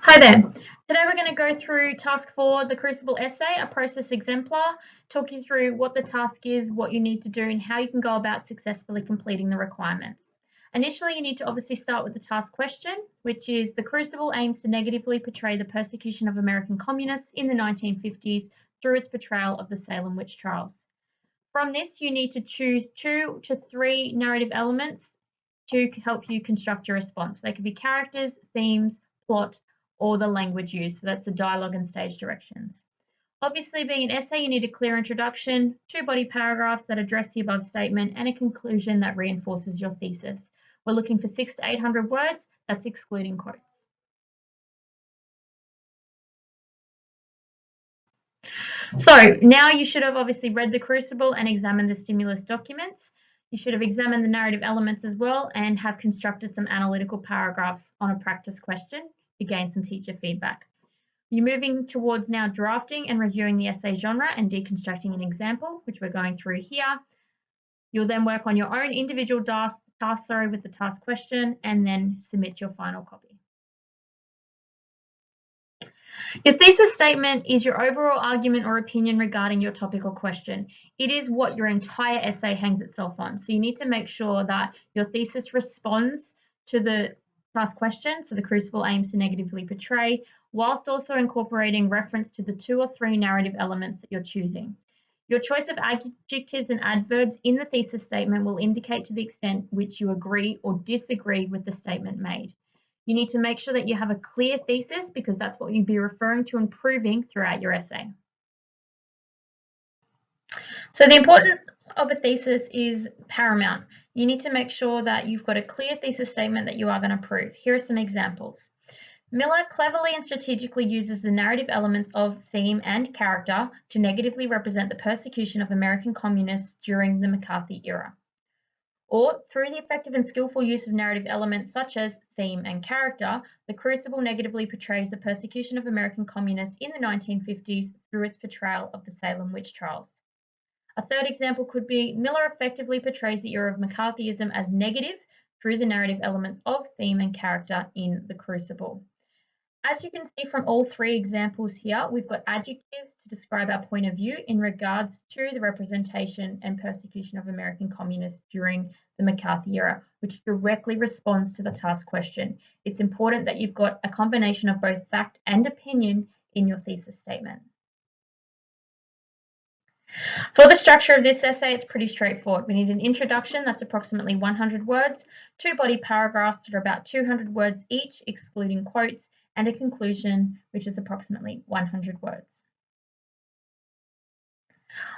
Hi there. Today we're going to go through task 4, the Crucible essay, a process exemplar, talk you through what the task is, what you need to do, and how you can go about successfully completing the requirements. Initially, you need to obviously start with the task question, which is the Crucible aims to negatively portray the persecution of American communists in the 1950s through its portrayal of the Salem witch trials. From this, you need to choose 2 to 3 narrative elements to help you construct your response. They could be characters, themes, plot, or the language used. So that's the dialogue and stage directions. Obviously, being an essay, you need a clear introduction, 2 body paragraphs that address the above statement, and a conclusion that reinforces your thesis. We're looking for 600 to 800 words. That's excluding quotes. So now you should have obviously read the Crucible and examined the stimulus documents. You should have examined the narrative elements as well and have constructed some analytical paragraphs on a practice question to gain some teacher feedback. You're moving towards now drafting and reviewing the essay genre and deconstructing an example, which we're going through here. You'll then work on your own individual task with the task question and then submit your final copy. Your thesis statement is your overall argument or opinion regarding your topic or question. It is what your entire essay hangs itself on. So you need to make sure that your thesis responds to the task question, so the Crucible aims to negatively portray, whilst also incorporating reference to the 2 or 3 narrative elements that you're choosing. Your choice of adjectives and adverbs in the thesis statement will indicate to the extent which you agree or disagree with the statement made. You need to make sure that you have a clear thesis because that's what you'll be referring to and proving throughout your essay. So the importance of a thesis is paramount. You need to make sure that you've got a clear thesis statement that you are going to prove. Here are some examples. Miller cleverly and strategically uses the narrative elements of theme and character to negatively represent the persecution of American communists during the McCarthy era. Or, through the effective and skillful use of narrative elements such as theme and character, the Crucible negatively portrays the persecution of American communists in the 1950s through its portrayal of the Salem witch trials. A third example could be Miller effectively portrays the era of McCarthyism as negative through the narrative elements of theme and character in the Crucible. As you can see from all 3 examples here, we've got adjectives to describe our point of view in regards to the representation and persecution of American communists during the McCarthy era, which directly responds to the task question. It's important that you've got a combination of both fact and opinion in your thesis statement. For the structure of this essay, it's pretty straightforward. We need an introduction that's approximately 100 words, 2 body paragraphs that are about 200 words each, excluding quotes, and a conclusion, which is approximately 100 words.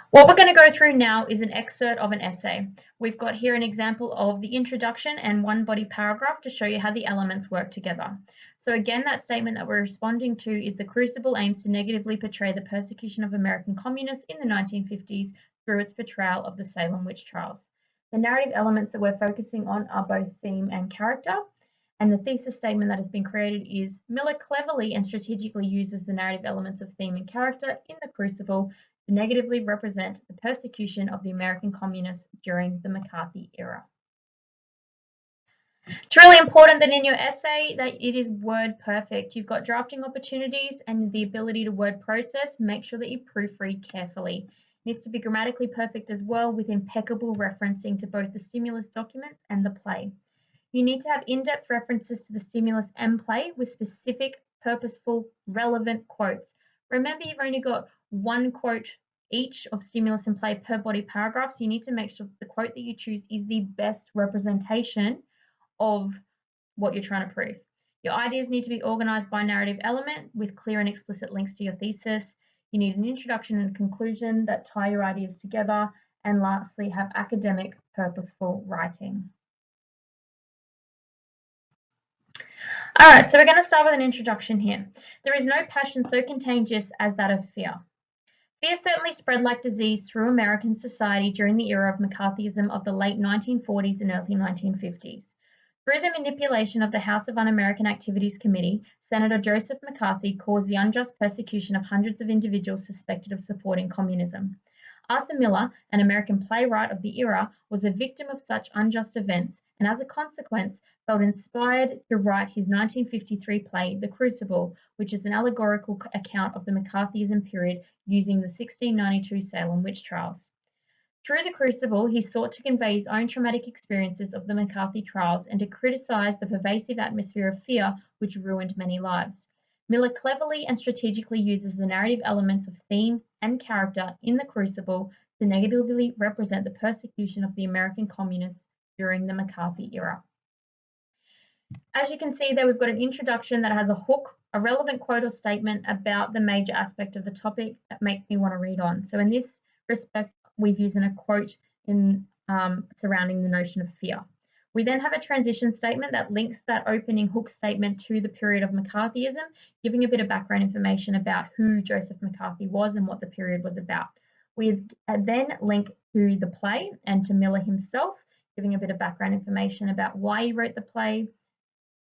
What we're going to go through now is an excerpt of an essay. We've got here an example of the introduction and 1 body paragraph to show you how the elements work together. So again, that statement that we're responding to is the Crucible aims to negatively portray the persecution of American communists in the 1950s through its portrayal of the Salem witch trials. The narrative elements that we're focusing on are both theme and character. And the thesis statement that has been created is Miller cleverly and strategically uses the narrative elements of theme and character in the Crucible to negatively represent the persecution of the American communists during the McCarthy era. It's really important that in your essay that it is word perfect. You've got drafting opportunities and the ability to word process. Make sure that you proofread carefully. It needs to be grammatically perfect as well, with impeccable referencing to both the stimulus documents and the play. You need to have in-depth references to the stimulus and play with specific, purposeful, relevant quotes. Remember, you've only got 1 quote each of stimulus and play per body paragraph, so you need to make sure that the quote that you choose is the best representation of what you're trying to prove. Your ideas need to be organized by narrative element with clear and explicit links to your thesis. You need an introduction and a conclusion that tie your ideas together. And lastly, have academic, purposeful writing. All right, so we're going to start with an introduction here. There is no passion so contagious as that of fear. Fear certainly spread like disease through American society during the era of McCarthyism of the late 1940s and early 1950s. Through the manipulation of the House of Un-American Activities Committee, Senator Joseph McCarthy caused the unjust persecution of hundreds of individuals suspected of supporting communism. Arthur Miller, an American playwright of the era, was a victim of such unjust events, and as a consequence, felt inspired to write his 1953 play, The Crucible, which is an allegorical account of the McCarthyism period using the 1692 Salem witch trials. Through The Crucible, he sought to convey his own traumatic experiences of the McCarthy trials and to criticize the pervasive atmosphere of fear which ruined many lives. Miller cleverly and strategically uses the narrative elements of theme and character in The Crucible to negatively represent the persecution of the American communists during the McCarthy era. As you can see there, we've got an introduction that has a hook, a relevant quote or statement about the major aspect of the topic that makes me want to read on. So in this respect, we've used a quote in surrounding the notion of fear. We then have a transition statement that links that opening hook statement to the period of McCarthyism, giving a bit of background information about who Joseph McCarthy was and what the period was about. We then link to the play and to Miller himself, giving a bit of background information about why he wrote the play.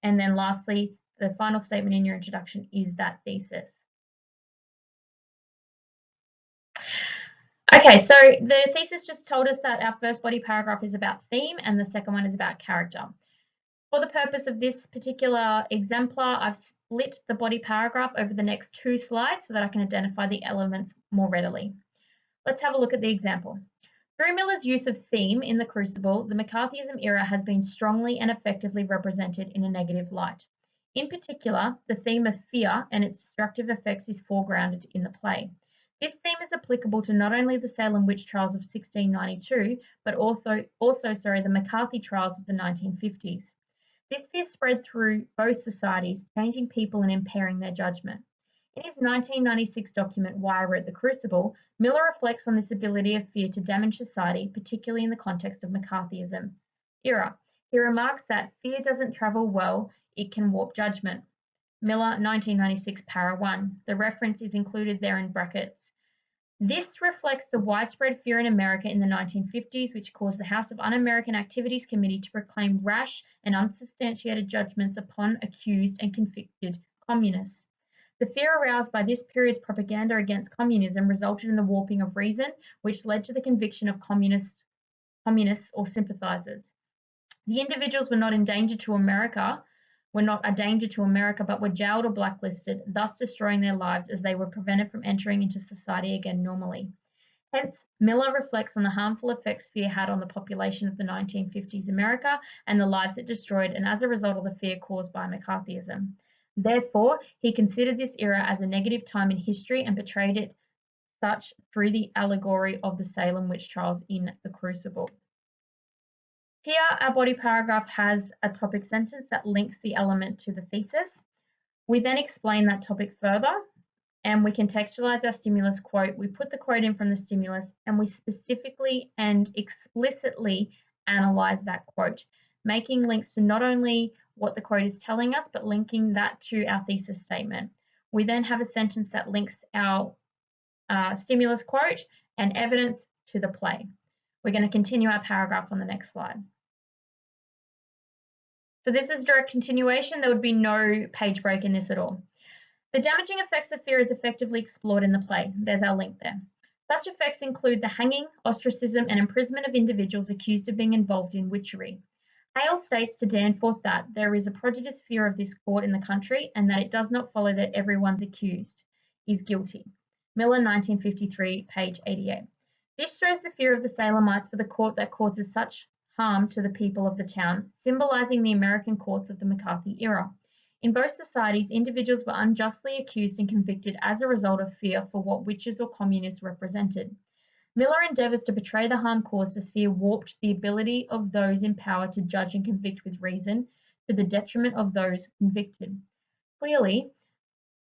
And then lastly, the final statement in your introduction is that thesis. Okay, so the thesis just told us that our first body paragraph is about theme and the second one is about character. For the purpose of this particular exemplar, I've split the body paragraph over the next 2 slides so that I can identify the elements more readily. Let's have a look at the example. Through Miller's use of theme in The Crucible, the McCarthyism era has been strongly and effectively represented in a negative light. In particular, the theme of fear and its destructive effects is foregrounded in the play. This theme is applicable to not only the Salem witch trials of 1692, but also the McCarthy trials of the 1950s. This fear spread through both societies, changing people and impairing their judgment. In his 1996 document, Why I Wrote the Crucible, Miller reflects on this ability of fear to damage society, particularly in the context of McCarthyism era. He remarks that fear doesn't travel well, it can warp judgment. Miller, 1996, para 1. The reference is included there in brackets. This reflects the widespread fear in America in the 1950s, which caused the House of Un-American Activities Committee to proclaim rash and unsubstantiated judgments upon accused and convicted communists. The fear aroused by this period's propaganda against communism resulted in the warping of reason, which led to the conviction of communists or sympathizers. The individuals were not a danger to America, but were jailed or blacklisted, thus destroying their lives as they were prevented from entering into society again normally. Hence, Miller reflects on the harmful effects fear had on the population of the 1950s America and the lives it destroyed, and as a result of the fear caused by McCarthyism. Therefore, he considered this era as a negative time in history and portrayed it such through the allegory of the Salem witch trials in The Crucible. Here, our body paragraph has a topic sentence that links the element to the thesis. We then explain that topic further and we contextualize our stimulus quote. We put the quote in from the stimulus and we specifically and explicitly analyze that quote, making links to not only what the quote is telling us, but linking that to our thesis statement. We then have a sentence that links our stimulus quote and evidence to the play. We're going to continue our paragraph on the next slide. So this is direct continuation. There would be no page break in this at all. The damaging effects of fear is effectively explored in the play. There's our link there. Such effects include the hanging, ostracism, and imprisonment of individuals accused of being involved in witchery. Hale states to Danforth that there is a prodigious fear of this court in the country and that it does not follow that everyone's accused is guilty. Miller, 1953, page 88. This shows the fear of the Salemites for the court that causes such harm to the people of the town, symbolizing the American courts of the McCarthy era. In both societies, individuals were unjustly accused and convicted as a result of fear for what witches or communists represented. Miller endeavors to portray the harm caused as fear warped the ability of those in power to judge and convict with reason, to the detriment of those convicted. Clearly,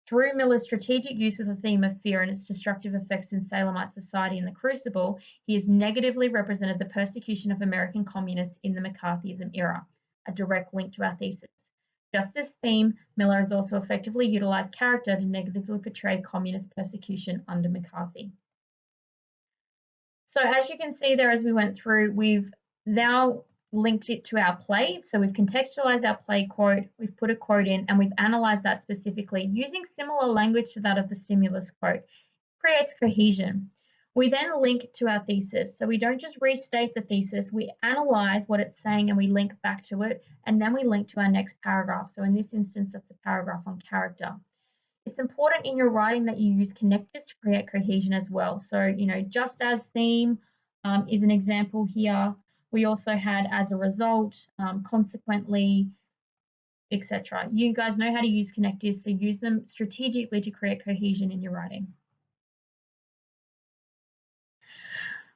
through Miller's strategic use of the theme of fear and its destructive effects in Salemite society in The Crucible, he has negatively represented the persecution of American communists in the McCarthyism era, a direct link to our thesis. Just as theme, Miller has also effectively utilized character to negatively portray communist persecution under McCarthy. So as you can see there as we went through, we've now linked it to our play. So we've contextualized our play quote, we've put a quote in, and we've analyzed that specifically using similar language to that of the stimulus quote. Creates cohesion. We then link to our thesis. So we don't just restate the thesis, we analyze what it's saying and we link back to it, and then we link to our next paragraph. So in this instance, that's a paragraph on character. It's important in your writing that you use connectors to create cohesion as well. So, just as theme is an example here. We also had as a result, consequently, etc. You guys know how to use connectors, so use them strategically to create cohesion in your writing.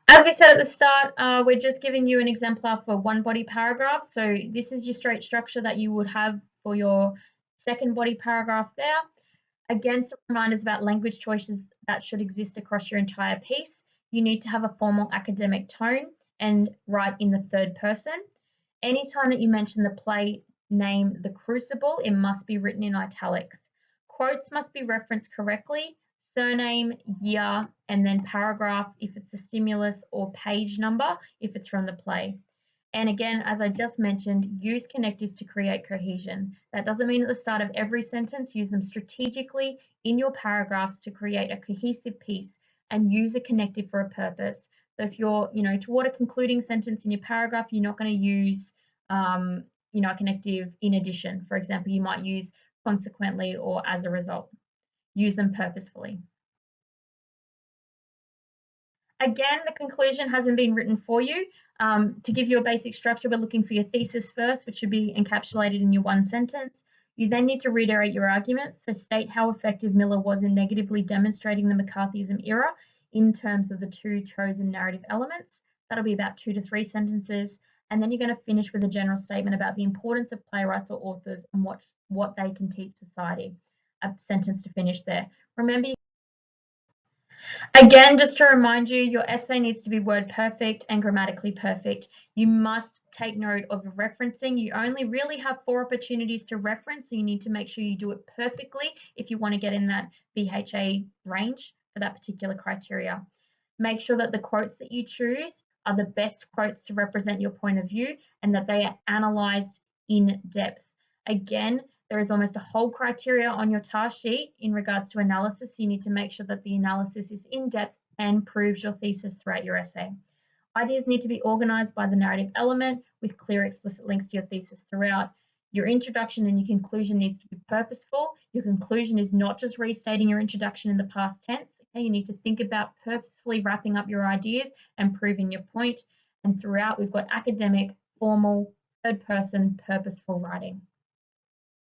As we said at the start, we're just giving you an exemplar for one body paragraph. So this is your straight structure that you would have for your second body paragraph there. Again, some reminders about language choices that should exist across your entire piece. You need to have a formal academic tone and write in the third person. Anytime that you mention the play name, The Crucible, it must be written in italics. Quotes must be referenced correctly, surname, year, and then paragraph if it's a stimulus, or page number if it's from the play. And again, as I just mentioned, use connectors to create cohesion. That doesn't mean at the start of every sentence, use them strategically in your paragraphs to create a cohesive piece, and use a connective for a purpose. So if you're, toward a concluding sentence in your paragraph, you're not going to use, a connective in addition. For example, you might use consequently or as a result. Use them purposefully. Again, the conclusion hasn't been written for you. To give you a basic structure, we're looking for your thesis first, which should be encapsulated in your one sentence. You then need to reiterate your arguments, so state how effective Miller was in negatively demonstrating the McCarthyism era in terms of the two chosen narrative elements. That'll be about 2 to 3 sentences. And then you're going to finish with a general statement about the importance of playwrights or authors and what they can teach society. A sentence to finish there. Remember, again, just to remind you, your essay needs to be word perfect and grammatically perfect. You must take note of referencing. You only really have 4 opportunities to reference, so you need to make sure you do it perfectly if you want to get in that BHA range for that particular criteria. Make sure that the quotes that you choose are the best quotes to represent your point of view and that they are analysed in depth. Again, there is almost a whole criteria on your task sheet in regards to analysis. You need to make sure that the analysis is in depth and proves your thesis throughout your essay. Ideas need to be organised by the narrative element with clear, explicit links to your thesis throughout. Your introduction and your conclusion needs to be purposeful. Your conclusion is not just restating your introduction in the past tense. Okay? You need to think about purposefully wrapping up your ideas and proving your point. And throughout, we've got academic, formal, third person, purposeful writing.